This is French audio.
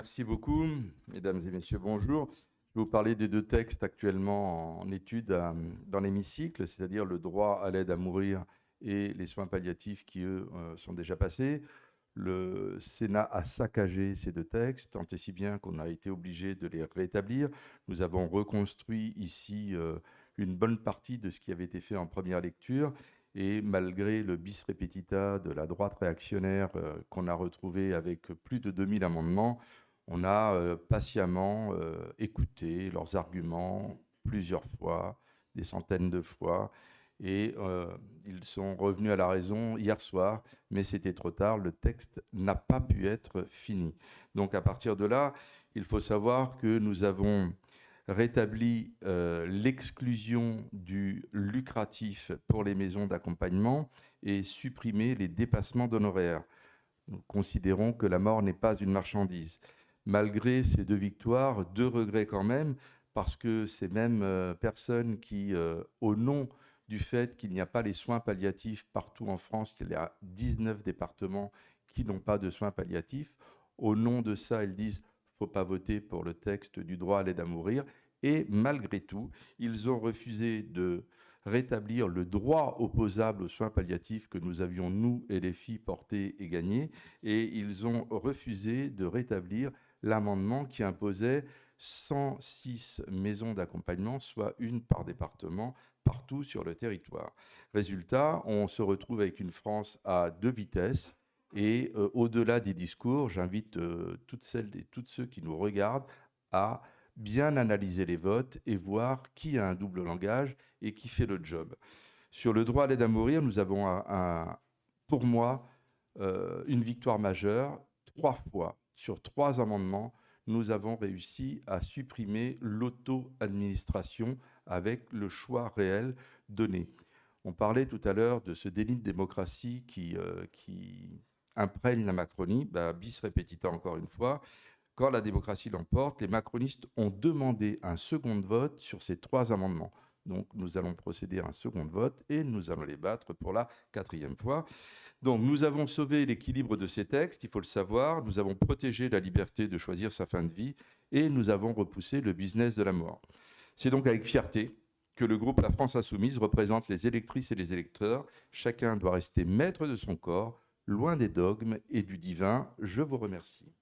Merci beaucoup, mesdames et messieurs, bonjour. Je vais vous parler des deux textes actuellement en étude dans l'hémicycle, c'est-à-dire le droit à l'aide à mourir et les soins palliatifs qui, eux, sont déjà passés. Le Sénat a saccagé ces deux textes, tant et si bien qu'on a été obligé de les rétablir. Nous avons reconstruit ici une bonne partie de ce qui avait été fait en première lecture. Et malgré le bis repetita de la droite réactionnaire qu'on a retrouvé avec plus de 2000 amendements, on a patiemment écouté leurs arguments plusieurs fois, des centaines de fois, et ils sont revenus à la raison hier soir, mais c'était trop tard, le texte n'a pas pu être fini. Donc à partir de là, il faut savoir que nous avons rétabli l'exclusion du lucratif pour les maisons d'accompagnement et supprimé les dépassements d'honoraires. Nous considérons que la mort n'est pas une marchandise. Malgré ces deux victoires, deux regrets quand même, parce que ces mêmes personnes qui, au nom du fait qu'il n'y a pas les soins palliatifs partout en France, qu'il y a 19 départements qui n'ont pas de soins palliatifs, au nom de ça, elles disent « faut pas voter pour le texte du droit à l'aide à mourir ». Et malgré tout, ils ont refusé de rétablir le droit opposable aux soins palliatifs que nous avions, nous et les filles, porté et gagné, et ils ont refusé de rétablir l'amendement qui imposait 106 maisons d'accompagnement, soit une par département, partout sur le territoire. Résultat, on se retrouve avec une France à deux vitesses, et au-delà des discours, j'invite toutes celles et tous ceux qui nous regardent à bien analyser les votes et voir qui a un double langage et qui fait le job. Sur le droit à l'aide à mourir, nous avons, pour moi, une victoire majeure. 3 fois, sur 3 amendements, nous avons réussi à supprimer l'auto-administration avec le choix réel donné. On parlait tout à l'heure de ce déni de démocratie qui imprègne la Macronie. Bis repetita encore une fois. Quand la démocratie l'emporte, les macronistes ont demandé un second vote sur ces 3 amendements. Donc nous allons procéder à un second vote et nous allons les battre pour la 4e fois. Donc nous avons sauvé l'équilibre de ces textes, il faut le savoir, nous avons protégé la liberté de choisir sa fin de vie et nous avons repoussé le business de la mort. C'est donc avec fierté que le groupe La France Insoumise représente les électrices et les électeurs. Chacun doit rester maître de son corps, loin des dogmes et du divin. Je vous remercie.